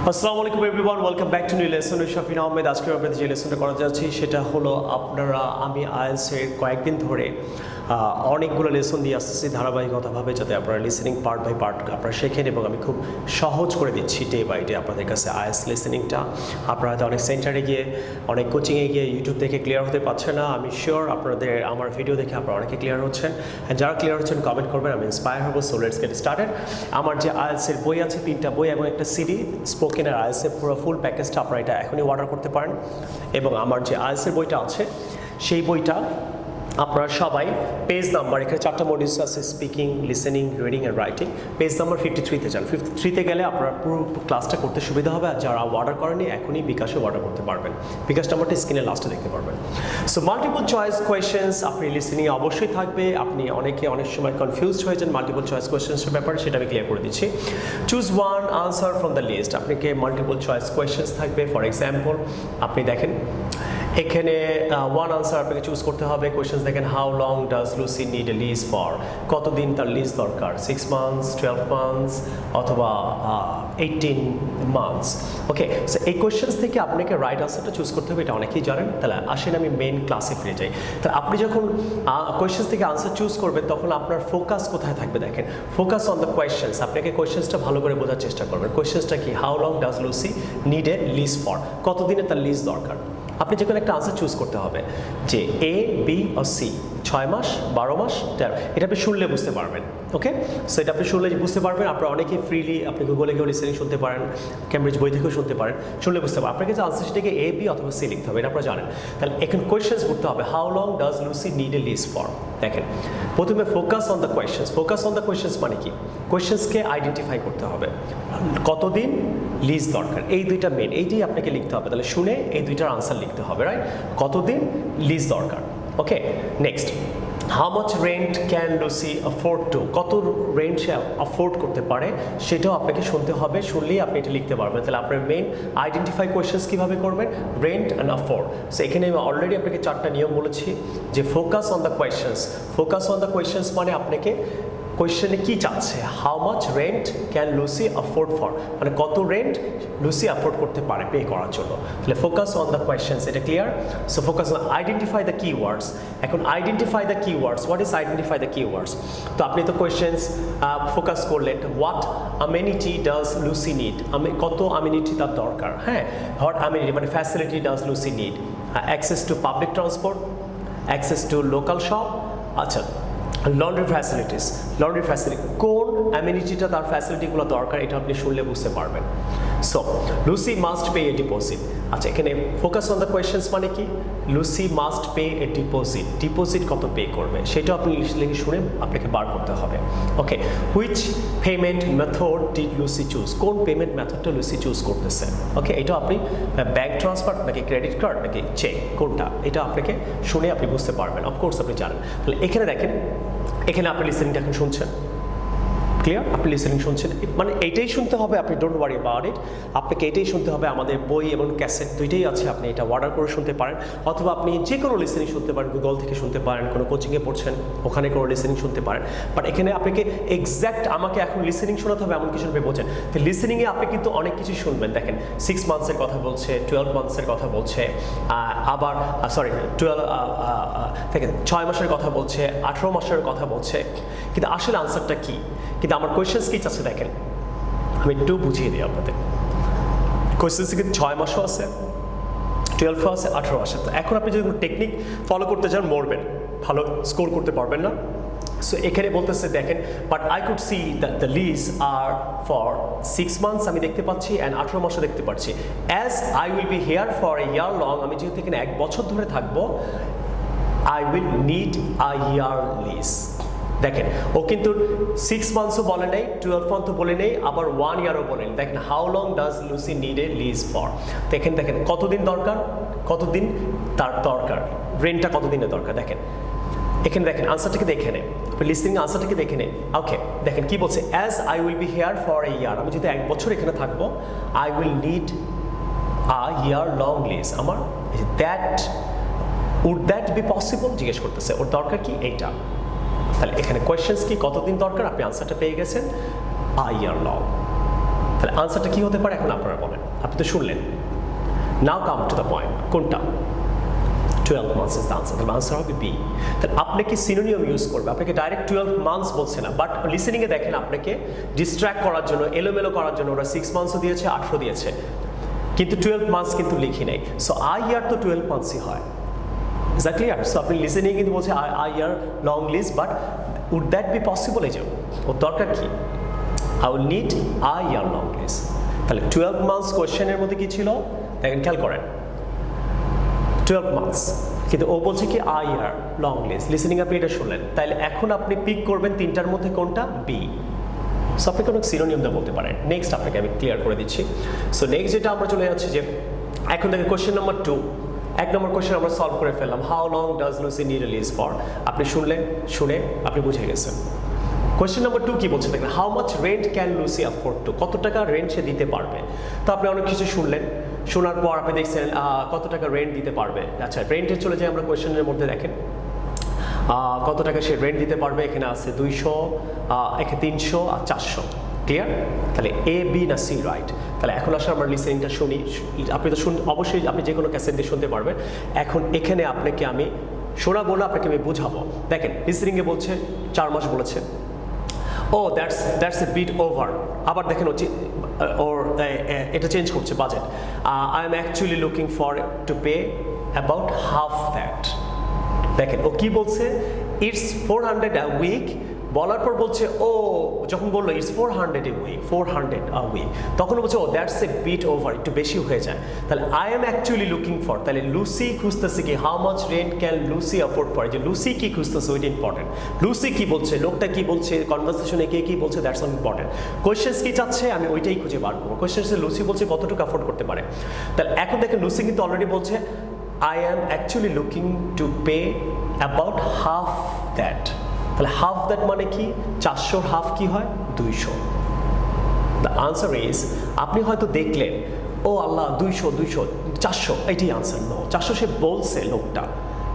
আসসালামু আলাইকুম everyone, welcome back to new lesson with Shafin Ahmed. আজকে আপনাদের যে লেসনটা করা যাচ্ছি সেটা হলো আমি আইএলটিএস-এর কয়েকদিন ধরে অনেকগুলো লেসন দিয়ে আসতেছি ধারাবাহিকতাভাবে, যাতে আপনারা লিসেনিং পার্ট বাই পার্ট আপনারা শেখেন, এবং আমি খুব সহজ করে দিচ্ছি ডে বাই ডে আপনাদের কাছে আইএলটিএস লিসেনিংটা। আপনারা হয়তো অনেক সেন্টারে গিয়ে, অনেক কোচিংয়ে গিয়ে ইউটিউব দেখে ক্লিয়ার হতে পারছেন না। আমি শিওর আপনাদের আমার ভিডিও দেখে আপনারা অনেকে ক্লিয়ার হচ্ছেন। যারা ক্লিয়ার হচ্ছেন কমেন্ট করবেন, আমি ইন্সপায়ার হবো। So let's get started. আমার যে আইএলটিএস-এর বই আছে, 3টা বই এবং একটা সিডি, স্পোকেন আর আইএলটিএস-এর পুরো ফুল প্যাকেজটা আপনারা এটা এখনই অর্ডার করতে পারেন। এবং আমার যে আইএলটিএস-এর বইটা আছে সেই বইটা আপনারা সবাই পেজ নাম্বার, এখানে 4টা মডিউলস আছে, speaking, listening, reading and writing. Page number 53-তে যান। 53-তে গেলে আপনারা পুরো ক্লাসটা করতে সুবিধা হবে। আর যারা অর্ডার করেনি এখনই বিকাশে অর্ডার করতে পারবেন। বিকাশ নাম্বারটা স্ক্রিনে লাস্টে দেখতে পারবেন। সো মাল্টিপল চয়েস কোয়েশ্চেন্স আপনি লিসেনিংয়ে অবশ্যই থাকবে। আপনি অনেক সময় কনফিউজড হয়ে যান মাল্টিপল চয়েস কোয়েশ্চেন্সের ব্যাপারে, সেটা আমি ক্লিয়ার করে দিচ্ছি। Choose one answer from the list. আপনাকে মাল্টিপল চয়েস কোয়েশ্চেন্স থাকবে। ফর এক্সাম্পল আপনি দেখেন এখানে ওয়ান আনসার আপনাকে চুজ করতে হবে। কোয়েশ্চেন্স দেখেন, how long does Lucy need a lease for? কতদিন তার লিজ দরকার? 6 মান্থস, 12 মান্থস অথবা 18 মান্থস। ওকে, সো এই কোয়েশ্চেন্স থেকে আপনাকে রাইট আনসারটা চুজ করতে হবে, এটা অনেকেই জানেন। তাহলে আসেন আমি মেন ক্লাসে ফিরে যাই। তাহলে আপনি যখন কোয়েশ্চেন্স থেকে আনসার চুজ করবেন তখন আপনার ফোকাস কোথায় থাকবে দেখেন, ফোকাস অন দ্য কোয়েশ্চেন্স। আপনাকে কোয়েশ্চেন্সটা ভালো করে বোঝার চেষ্টা করবেন। কোয়েশ্চেন্সটা কি? How long does Lucy need a lease for? কতদিনে তার লিজ দরকার? আপনি যে কোনো একটা আনসার চুজ করতে হবে, যে এ, বি ও সি। 6 মাস, 12 মাস, 13। এটা আপনি শুনলে বুঝতে পারবেন। ওকে, সো এটা আপনি শুনলে বুঝতে পারবেন। আপনারা অনেকেই ফ্রিলি আপনি গুগলে গিয়েও লিসেনিং শুনতে পারেন, ক্যামব্রিজ বই থেকেও শুনতে পারেন। শুনলে বুঝতে পারেন। আপনাকে যে আনসার সেটাকে এ, বি অথবা সি লিখতে হবে, এটা আপনারা জানেন। তাহলে এখন কোয়েশ্চেন্স করতে হবে, how long does Lucy need a lease for? দেখেন, প্রথমে focus on the questions. Focus on the questions মানে কি? কোয়েশ্চেন্সকে আইডেন্টিফাই করতে হবে। কতদিন লিজ দরকার, এই দুইটা মেন, এইটাই আপনাকে লিখতে হবে। তাহলে শুনে এই দুইটার আনসার লিখতে হবে, রাইট? কতদিন লিজ দরকার। Okay, next, how much rent can Lucy afford to? কত রেন্ট সে অ্যাফোর্ড করতে পারে সেটাও আপনাকে শুনতে হবে। শুনলেই আপনি এটা লিখতে পারবেন। তাহলে আপনার মেইন আইডেন্টিফাই কোয়েশ্চেন্স কীভাবে করবেন? Rent and afford. সো এখানে আমি অলরেডি আপনাকে 4টা নিয়ম বলেছি, যে focus on the questions. Focus on the questions মানে আপনাকে কোয়েশ্চেনে কী চাচ্ছে? How much rent can Lucy afford for, মানে কত রেন্ট লুসি অ্যাফোর্ড করতে পারে পে করার জন্য। তাহলে ফোকাস অন দ্য কোয়েশ্চেন্স, এটা clear? So focus on identify the keywords. এখন identify the keywords, what is identify the keywords? তো আপনি তো কোয়েশ্চেন্স ফোকাস করলেন, what amenity does Lucy need? কত আমেনিটি তার দরকার? হ্যাঁ, হোয়াট আমেনিটি মানে facility does Lucy need? Access to public transport, access to local shop. আচ্ছা, লন্ড্রি ফ্যাসিলিটিস, লন্ড্রি ফ্যাসিলিটি, কোন অ্যামিনিটিটা তার ফ্যাসিলিটিগুলো দরকার, এটা আপনি শুনলে বুঝতে পারবেন। So Lucy must pay a deposit. আচ্ছা, এখানে ফোকাস অন দ্য কোয়েশ্চেন্স মানে কি? Lucy must pay a deposit. Deposit কত পে করবে সেটাও আপনি লিখে শুনে আপনাকে বার করতে হবে। Okay, which payment method did Lucy choose? কোন পেমেন্ট মেথডটা লুসি চুজ করতেছে? ওকে, এটা আপনি ব্যাংক ট্রান্সফার নাকি ক্রেডিট কার্ড নাকি চেক, কোনটা, এটা আপনাকে শুনে আপনি বুঝতে পারবেন। অফকোর্স আপনি জানেন। তাহলে এখানে দেখেন, এখানে আপনি লিসেনিংটা এখন শুনছেন, ক্লিয়ার? আপনি লিসেনিং শুনছেন, মানে এইটাই শুনতে হবে। আপনি ডোন্ট ওয়ারি অ্যাবাউট ইট। আপনাকে এটাই শুনতে হবে। আমাদের বই এবং ক্যাসেট দুইটাই আছে, আপনি এটা অর্ডার করে শুনতে পারেন, অথবা আপনি যে কোনো লিসেনিং শুনতে পারেন, গুগল থেকে শুনতে পারেন, কোনো কোচিংয়ে পড়ছেন ওখানে কোনো লিসেনিং শুনতে পারেন। বাট এখানে আপনাকে এক্স্যাক্ট আমাকে এখন লিসেনিং শোনাতে হবে এমন কিছু বোঝেন। তো লিসেনিংয়ে আপনি কিন্তু অনেক কিছু শুনবেন। দেখেন, 6 মান্থসের কথা বলছে, 12 মান্থসের কথা বলছে, আবার 6 মাসের কথা বলছে, 18 মাসের কথা বলছে, কিন্তু আসলে আনসারটা কী? কিন্তু আমার কোয়েশ্চেন্স কী চাচ্ছে দেখেন, আমি একটু বুঝিয়ে দিই আপনাদের। কোয়েশ্চেন্সে কিন্তু 6 মাসও আছে, 12 আছে, 18 আছে। তো এখন আপনি যদি কোনো টেকনিক ফলো করতে চান মরবেন, ভালো স্কোর করতে পারবেন না। সো এখানে বলতেছে দেখেন, but I could see that the lease are for 6 months, আমি দেখতে পাচ্ছি, অ্যান্ড 18 মাসও দেখতে পাচ্ছি। As I will be here for a year long, আমি যেহেতু এখানে 1 বছর ধরে থাকবো, I will need a year lease. দেখেন, ও কিন্তু 6 মান্থসও বলে নেই, 12 মান্থও বলে নেই, আবার 1 ইয়ারও বলে নেই। দেখেন, how long does Lucy need a lease for? দেখেন কতদিন দরকার, কতদিন তার দরকার, রেন্টটা কতদিনের দরকার। দেখেন এখানে, দেখেন আনসারটাকে দেখে নেন, লিসেনিং আনসারটাকে দেখে নেন। ওকে, দেখেন কি বলছে, as I will be here for a year, আমি যদি 1 বছর এখানে থাকবো, I will need a year long lease. আমার that, would that be possible জিজ্ঞেস করতেছে, ওর দরকার কি এইটা। তাহলে এখানে কোয়েশ্চেন্স কি, কতদিন দরকার, আপনি আনসারটা পেয়ে গেছেন, আ ইয়ার লং। তাহলে আনসারটা কি হতে পারে এখন আপনারা বলেন, আপনি তো শুনলেন। নাও কাম টু দ্য পয়েন্ট, কোনটা? 12 months is the answer. তাহলে আনসার হবে বি। তাহলে আপনি কি সিনোনিয়াম ইউজ করবে, আপনাকে ডাইরেক্ট 12 months বলছে না, বাট লিসেনিংয়ে দেখেন আপনাকে ডিস্ট্র্যাক্ট করার জন্য, এলোমেলো করার জন্য ওরা 6 monthsও দিয়েছে, 8ও দিয়েছে, কিন্তু 12 months কিন্তু লিখি নেই। সো আই ইয়ার তো 12 monthsই হয়। Is that clear? সো আপনি লিসেনিং কিন্তু বলছে I year long list, but would that be possible? এই যে ওর দরকার কি? I will need I year long list. তাহলে 12 months কোয়েশ্চেনের মধ্যে কি ছিল দেখেন, খেয়াল করেন 12 months, কিন্তু ও বলছে কি I year long list. Listening আপনি এটা শুনলেন, তাহলে এখন আপনি পিক করবেন তিনটার মধ্যে কোনটা? বি। সো আপনি কোনো সিনোনিয়াম দিয়ে বলতে পারেন। নেক্সট আপনাকে আমি ক্লিয়ার করে দিচ্ছি। সো নেক্সট যেটা আমরা চলে যাচ্ছি যে এখন দেখেন কোয়েশ্চেন নাম্বার 2, 1 নম্বর কোয়েশ্চেন আমরা সলভ করে ফেললাম। How long does Lucy need a lease for? আপনি শুনলেন, শুনে আপনি বুঝে গেছেন। কোয়েশ্চেন নাম্বার 2 কি বলছে দেখেন, how much rent can Lucy afford to? কত টাকা রেন্ট সে দিতে পারবে? তো আপনি অনেক কিছু শুনলেন, শোনার পর আপনি দেখছেন কত টাকা রেন্ট দিতে পারবে। আচ্ছা, রেন্টে চলে যাই আমরা কোয়েশ্চেনের মধ্যে। দেখেন কত টাকা সে রেন্ট দিতে পারবে, এখানে আছে 200, এখানে 300 আর 400। ক্লিয়ার? তাহলে এ, বি না সি? রাইট। তাহলে এখন আসলে আমরা লিসেনিংটা শুনি। আপনি তো অবশ্যই আপনি যে কোনো ক্যাসেট দিয়ে শুনতে পারবেন। এখন এখানে আপনাকে আমি শোনাবো না, আপনাকে আমি বুঝাবো। দেখেন লিসেনিংয়ে বলছে 4 মাস বলেছে। ও দ্যাটস এ বিট ওভার। আবার দেখেন ওর এটা চেঞ্জ করছে budget. I am actually looking for to pay about half that. দেখেন ও কি বলছে, ইটস 400 আ উইক। বলার পর বলছে ও যখন বললো it's 400 a week, 400 a week, তখন বলছে ও দ্যাটস এ বিট ওভার, একটু বেশি হয়ে যায়। তাহলে I am actually looking for, তাহলে লুসি খুঁজতেছে কি how much rent can Lucy afford for. যে লুসি কি খুঁজতেছে ওইটা ইম্পর্টেন্ট। লুসি কি বলছে, লোকটা কি বলছে, কনভারসেশনে কে কি বলছে, দ্যাটস অন ইম্পর্টেন্ট। কোয়েশ্চেন্স কি চাচ্ছে আমি ওইটাই খুঁজে বার করবো। কোয়েশ্চেন্সে লুসি বলছে কতটুকু অ্যাফোর্ড করতে পারে। তাহলে এখন দেখেন লুসি কিন্তু অলরেডি বলছে I am actually looking to pay about half that. তাহলে হাফ দ্যাট মানে কি? 400 হাফ কি হয়? 200। দ্য আনসার ইজ, আপনি হয়তো দেখলেন ও আল্লাহ 200 400, এটাই আনসার। নো, 400 সে বলছে লোকটা,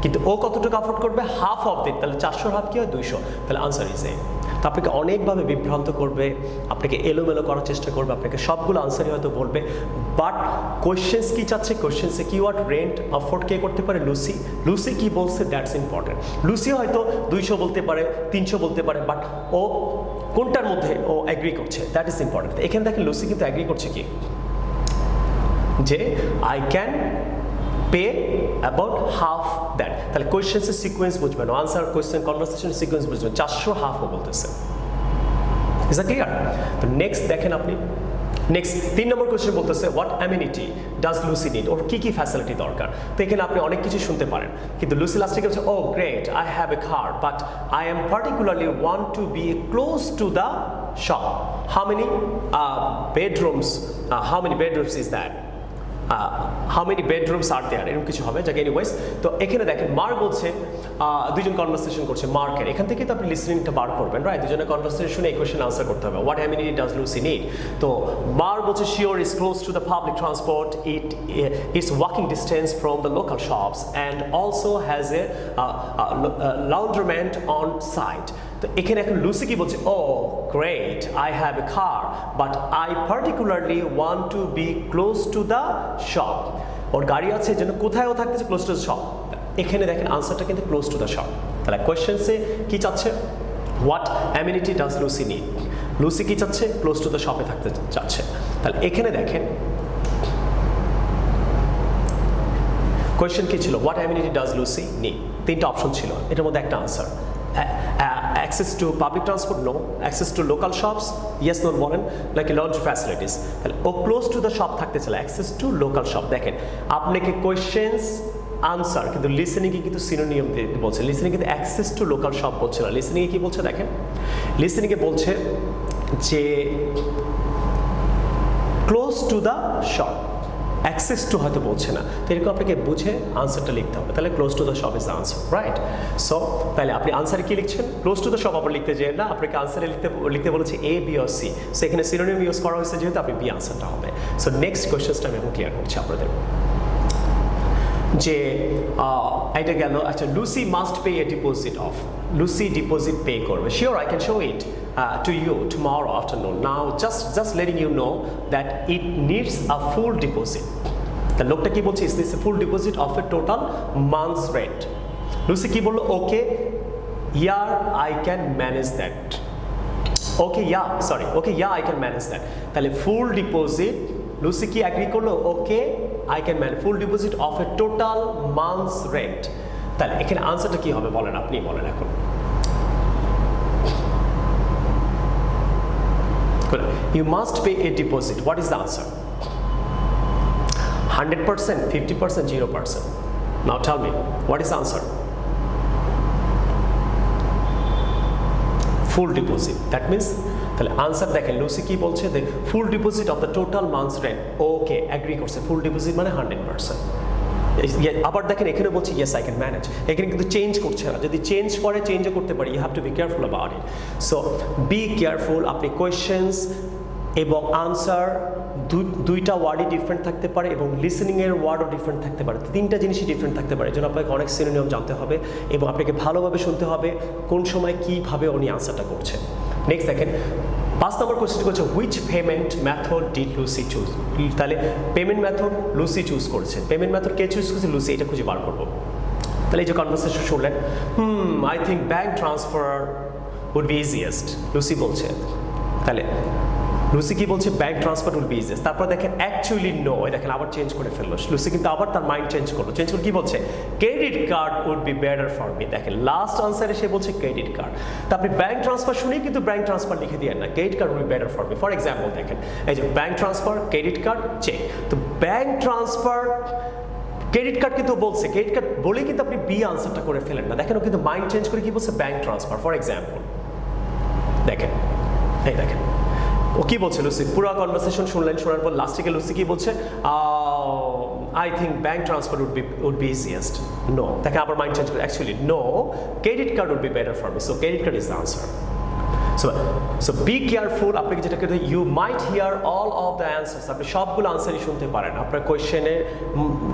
কিন্তু ও কতটুকু অ্যাফোর্ড করবে? Half of that. তাহলে 400 হাফ কি হয়? 200। তাহলে আনসার ইজ এ। তো আপনাকে অনেকভাবে বিভ্রান্ত করবে, আপনাকে এলোমেলো করার চেষ্টা করবে, আপনাকে সবগুলো আনসারই হয়তো বলবে, বাট কোয়েশ্চেন্স কি চাচ্ছে? কোয়েশ্চেন্সে কিওয়ার্ড রেন্ট অ্যাফোর্ড কে করতে পারে? লুসি। লুসি কি বলছে? That's important. লুসি হয়তো 200 বলতে পারে, 300 বলতে পারে, বাট ও কোনটার মধ্যে ও অ্যাগ্রি করছে, দ্যাট ইজ ইম্পর্টেন্ট। এখানে দেখেন লুসি কিন্তু অ্যাগ্রি করছে কি, যে I can pay about half that. তাহলে কোয়েশ্চেন্সের সিকোয়েন্স বুঝবেন, আনসার কোয়েশ্চেন কনভারসেশনের সিকোয়েন্স বুঝবেন। 400 হাফও বলতেছে। Is that clear? তো নেক্সট দেখেন আপনি, নেক্সট 3 নম্বর কোয়েশ্চেন বলতেছে what amenity does Lucy need? ওর কী কী ফ্যাসিলিটি দরকার? তো এখানে আপনি অনেক কিছু শুনতে পারেন, কিন্তু লুসি লাস্টে বলছে oh great I have a car but I am particularly want to be close to the shop. How many bedrooms, how many bedrooms is that? How many bedrooms are there, এরকম কিছু হবে। যাকে anyways, তো এখানে দেখেন mark বলছে দুজন conversation করছে মার্কের, এখান থেকে তো আপনি লিসনিংটা বার করবেন, রাইট? দুজনের কনভারসেশনে এই কোয়েশ্চেন আনসার করতে হবে। What amenity does Lucy need? তো মার্ক বলছে sure is close to the public transport, it's walking distance from the local shops and also has a laundromat on site. তো এখানে এখন লুসি কি বলছে? Oh great I have a car but I particularly want to be close to the shop. ওর গাড়ি আছে যেন কোথায় ও থাকতেছে? Close to the shop. এখানে দেখেন আনসারটা কিন্তু ক্লোজ টু দ্য শপ। তাহলে কোয়েশ্চেন্সে কি চাচ্ছে? What amenity does Lucy need? Lucy কি চাচ্ছে? ক্লোজ টু দ্য শপে থাকতে চাচ্ছে। তাহলে এখানে দেখেন কোয়েশ্চেন কি ছিল? What amenity does Lucy need? 3টা অপশন ছিল, এটার মধ্যে একটা answer. access to public transport, no. Access to local shops, yes, no বলেন, like laundry facilities। তাহলে ও ক্লোজ টু দ্য শপ থাকতে চাইলে access to local shop। দেখেন আপনাকে কোয়েশ্চেন্স আনসার কিন্তু লিসেনিংয়ে কিন্তু সিনোনিয়াম দিয়ে বলছে। লিসেনিং কিন্তু access to local shop বলছে না। লিসেনিংয়ে কি বলছে দেখেন, লিসেনিংয়ে বলছে যে close to the shop, access to হয়তো বলছে না। তো এরকম আপনাকে বুঝে আনসারটা লিখতে হবে। তাহলে close to the shop is the answer, right? So তাহলে আপনি আনসারে কি লিখছেন? ক্লোজ টু দ্য শপ আবার লিখতে যেয়ে না, আপনাকে আনসারে লিখতে বলেছে এ, বি ও সি। সো এখানে সিনোনিম ইউজ করা হয়েছে যেহেতু আপনি বি আনসারটা হবে। সো নেক্সট কোয়েশ্চেনটা আমি এখন ক্লিয়ার করছি আপনাদের, যে এটা গেল। আচ্ছা, Lucy must pay a deposit of, Lucy deposit pay করবে। Sure I can show it to you tomorrow afternoon. Now just letting you know that it needs a full deposit. The লোকটা কি বলছে, is this a full deposit of a total month's rent? Lucy কি বললো, ওকে yeah I can manage that. Okay yeah I can manage that. তাহলে ফুল deposit, Lucy কি agree করলো, ওকে I can manage full deposit of A total months rent. তাহলে এখানে আনসারটা কি হবে বলেন, আপনি বলেন এখন। You must pay a deposit. What is the answer? 100%, 50%, 0%. Now tell me, what is the answer? Full deposit. That means তাহলে আনসার দেখেন লুসি কি বলছে, full deposit of the total months rent. Okay agree করছে, full deposit মানে 100%। আবার দেখেন এখানে বলছি ইয়েস আই ক্যান ম্যানেজ, এখানে কিন্তু চেঞ্জ করছে না। যদি চেঞ্জ করে চেঞ্জও করতে পারি, you have to be careful about it. So be careful. আপনি কোয়েশ্চেন্স এবং আনসার দুইটা ওয়ার্ডই ডিফারেন্ট থাকতে পারে এবং লিসেনিংয়ের ওয়ার্ডও ডিফারেন্ট থাকতে পারে, তিনটা জিনিসই ডিফারেন্ট থাকতে পারে। এই জন্য আপনাকে অনেক সিনোনিম জানতে হবে এবং আপনাকে ভালোভাবে শুনতে হবে কোন সময় কীভাবে উনি আনসারটা করছে। নেক্সট দেখেন 5 নম্বর কোয়েশ্চেন করছে, which payment method did Lucy choose. তাহলে পেমেন্ট মেথড লুসি চুজ করেছে, পেমেন্ট মেথড কে চুজ করেছে, লুসি। এটা খুঁজে বার করবো। তাহলে এই যে কনভারসেশন শুনলেন, I think bank transfer would be easiest, Lucy বলছে। তাহলে লুসি কি বলছে, bank transfer will be easiest. তারপর দেখেন অ্যাকচুয়ালি নো, দেখেন আবার চেঞ্জ করে ফেললো লুসি, কিন্তু আবার তার মাইন্ড চেঞ্জ করলো। চেঞ্জ করে কি বলছে, credit card would be better for me. দেখেন লাস্ট আনসারে সে বলছে ক্রেডিট কার্ড। তা আপনি ব্যাঙ্ক ট্রান্সফার শুনেই কিন্তু ব্যাঙ্ক ট্রান্সফার লিখে দিয়ে না, credit card would be better for me. For example দেখেন এই যে bank transfer, credit card, cheque. তো ব্যাঙ্ক ট্রান্সফার, ক্রেডিট কার্ড কিন্তু বলছে, ক্রেডিট কার্ড বলেই কিন্তু আপনি বি আনসারটা করে ফেলেন না। দেখেন ও কিন্তু মাইন্ড চেঞ্জ করে কি বলছে, ব্যাঙ্ক ট্রান্সফার। ফর এক্সাম্পল দেখেন, এই দেখেন ও কি বলছে, লুসি পুরো কনভারসেশন শুনলেন, শোনার পর লাস্টে লুসি কি বলছে, I think bank transfer would be easiest. No, দেখেন আবার মাইন্ড চেঞ্জ করে, actually no, credit card would be better for me. So credit card is the answer. So be careful. আপনাকে যেটা করতে, you might hear all of the answers. আপনি সবগুলো আনসারই শুনতে পারেন। আপনার কোয়েশ্চেনের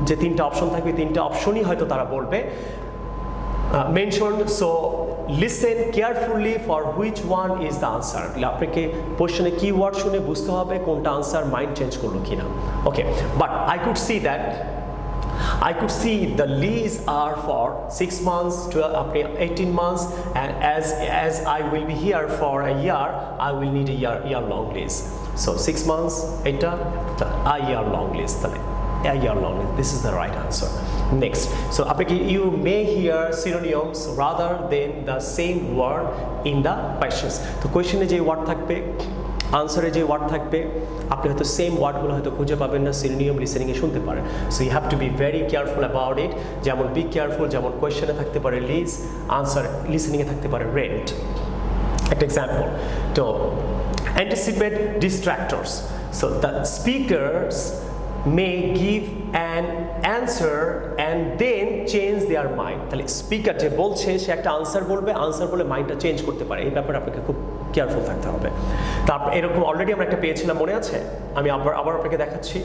যে 3টা অপশন থাকবে, 3টা অপশনই হয়তো তারা বলবে mentioned. So listen carefully for which one is the answer. আপনাকে কোশ্চেনে কিওয়ার্ড শুনে বুঝতে হবে কোনটা আনসার, মাইন্ড চেঞ্জ করলো কিনা। ওকে, but I could see the lease are for 6 months to 18 months, and as I will be here for a year, I will need a year long lease. So 6 months, এটা a year long lease, a year long. This is the right answer. Next, so you may hear synonyms rather than the same word in the questions. তো কোয়েশ্চেনে যে word থাকবে, আনসারে যে word থাকবে, আপনি হয়তো same ওয়ার্ডগুলো হয়তো খুঁজে পাবেন না, সিনোনিম লিসেনিংয়ে শুনতে পারেন। So you have to be very careful about it. যেমন বি কেয়ারফুল, যেমন কোয়েশ্চেনে থাকতে পারে লিজ, আনসার লিসেনিংয়ে থাকতে পারে রেন্ট। একটা এক্সাম্পল, তো anticipate distractors. So the speakers may give an answer and then change their mind. তাহলে স্পিকার যে বলছে সে একটা আনসার বলবে, আনসার বলে মাইন্ডটা চেঞ্জ করতে পারে। এই ব্যাপারে আপনাকে খুব কেয়ারফুল থাকতে হবে। তারপর এরকম অলরেডি আমরা একটা পেয়েছিলাম, মনে আছে? আমি আবার আপনাকে দেখাচ্ছি।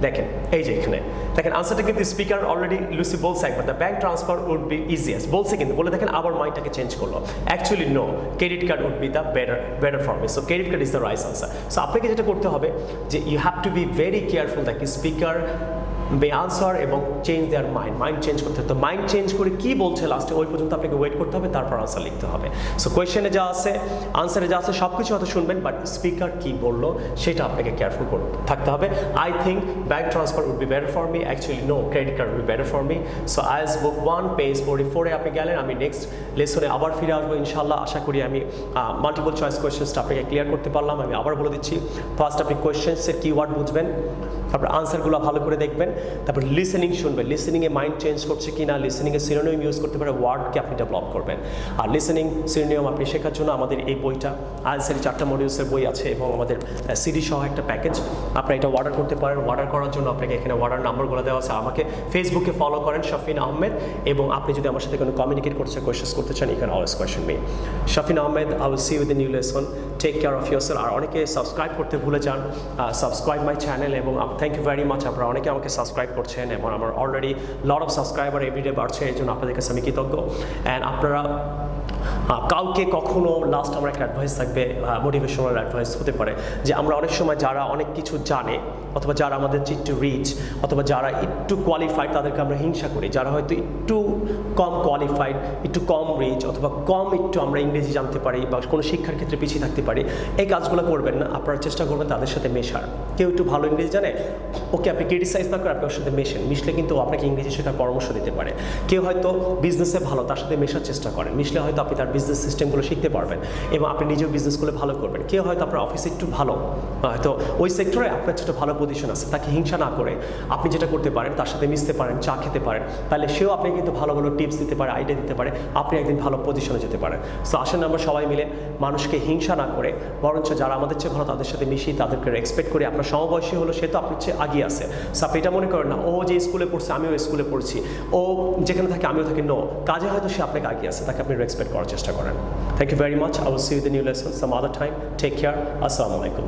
দেখেন এই যে এখানে দেখেন আনসারটা কিন্তু স্পিকার অলরেডি লুসি বলছে একবার, the bank transfer would be easiest বলছে, কিন্তু বলে দেখেন আবার মাইন্ডটাকে চেঞ্জ করলো। Actually no, credit card would be the better for me. So credit card is the right answer. So আপনাকে যেটা করতে হবে যে you have to be very careful that speaker may answer এবং চেঞ্জ দেয়ার মাইন্ড চেঞ্জ করতে হবে। তো mind change করে কি বলছে লাস্টে ওই পর্যন্ত আপনাকে ওয়েট করতে হবে, তারপর আনসার লিখতে হবে। সো কোয়েশ্চেনে যা আছে, আনসারে যা আছে সব কিছু হয়তো শুনবেন, বাট স্পিকার কি বললো সেটা আপনাকে কেয়ারফুল থাকতে হবে। I think bank transfer would be better for me, actually no, credit card would be better for me. So IS book 1 page 44-এ আপনি গেলেন। আমি নেক্সট লেসনে আবার ফিরে আসবো ইনশাল্লাহ। আশা করি আমি মাল্টিপল চয়েস কোয়েশ্চেন্সটা আপনাকে ক্লিয়ার করতে পারলাম। আমি আবার বলে দিচ্ছি, ফার্স্ট আপনি কোয়েশ্চেন্সের কিওয়ার্ড বুঝবেন, তারপর আনসারগুলো ভালো করে দেখবেন, তারপর লিসেনিং শুনবেন, লিসেনিংয়ে মাইন্ড চেঞ্জ করছে কি না, লিসেনিংয়ে সিনোনিম ইউজ করতে পারে ওয়ার্ডকে আপনি ডেভেলপ করবেন। আর লিসেনিং সিনোনিম আপনি শেখার জন্য আমাদের এই বইটা আইএলটিএস 4টা মডিউলসের বই আছে এবং আমাদের সিডি সহ একটা প্যাকেজ, আপনারা এটা অর্ডার করতে পারেন। অর্ডার করার জন্য আপনাকে এখানে অর্ডার নাম্বারগুলো দেওয়া আছে। আমাকে ফেসবুকে ফলো করেন শাফিন আহমেদ, এবং আপনি যদি আমার সাথে কোনো কমিউনিকেট করতে কোয়েশ্চেন্স করতে চান, you can always question me. Shafin Ahmed, I will see you with the new lesson. Take care of yourself. আর অনেকে সাবস্ক্রাইব করতে ভুলে যান, সাবস্ক্রাইব মাই চ্যানেল, এবং থ্যাংক ইউ ভেরি মাচ। আপনারা অনেকে আমাকে সাবস্ক্রাইব করছেন এবং আমার already lot of subscriber everyday বাড়ছে, এই জন্য আপনাদের কাছে আমি কৃতজ্ঞ। অ্যান্ড আপনারা কাউকে কখনো লাস্ট আমার একটা অ্যাডভাইস থাকবে, মোটিভেশনাল অ্যাডভাইস হতে পারে যে আমরা অনেক সময় যারা অনেক কিছু জানে অথবা যারা আমাদের একটু রিচ অথবা যারা একটু কোয়ালিফাইড তাদেরকে আমরা হিংসা করি। যারা হয়তো একটু কম কোয়ালিফাইড, একটু কম রিচ অথবা কম একটু আমরা ইংরেজি জানতে পারি বা কোনো শিক্ষার ক্ষেত্রে পিছিয়ে থাকতে পারি, এই কাজগুলো করবেন না। আপনারা চেষ্টা করবেন তাদের সাথে মেশার। কেউ একটু ভালো ইংরেজি জানে, ওকে আপনি ক্রিটিসাইজ না করে আপনি ওর সাথে মেশেন। মিশলে কিন্তু আপনাকে ইংরেজি শেখার পরামর্শ দিতে পারে। কেউ হয়তো বিজনেসে ভালো, তার সাথে মেশার চেষ্টা করেন। মিশলে হয়তো আপনি তার বিজনেস সিস্টেমগুলো শিখতে পারবেন এবং আপনি নিজেও বিজনেসগুলো ভালো করবেন। কেউ হয়তো আপনার অফিসে একটু ভালো, হয়তো ওই সেক্টরে আপনার যেটা ভালো পজিশন আছে, তাকে হিংসা না করে আপনি যেটা করতে পারেন তার সাথে মিশতে পারেন, চা খেতে পারেন, তাহলে সেও আপনি কিন্তু ভালো ভালো টিপস দিতে পারে, আইডিয়া দিতে পারে, আপনি একদিন ভালো পজিশনে যেতে পারেন। সো আসেন আমরা সবাই মিলে মানুষকে হিংসা না করে বরঞ্চ যারা আমাদের চেয়ে ভালো তাদের সাথে মিশি, তাদেরকে রেসপেক্ট করি। আপনার সমবয়সী হলো সে তো আপনার চেয়ে আগিয়ে আছে। সো আপনি এটা মনে করেন না ও যে স্কুলে পড়ছে আমিও স্কুলে পড়ছি, ও যেখানে থাকে আমিও থাকি। নো, কাজে হয়তো সে আপনাকে আগিয়ে আছে, তাকে আপনি রেসপেক্ট করার চেষ্টা করেন। Thank you very much. I will see you the new lesson some other time. Take care. আসসালামু আলাইকুম।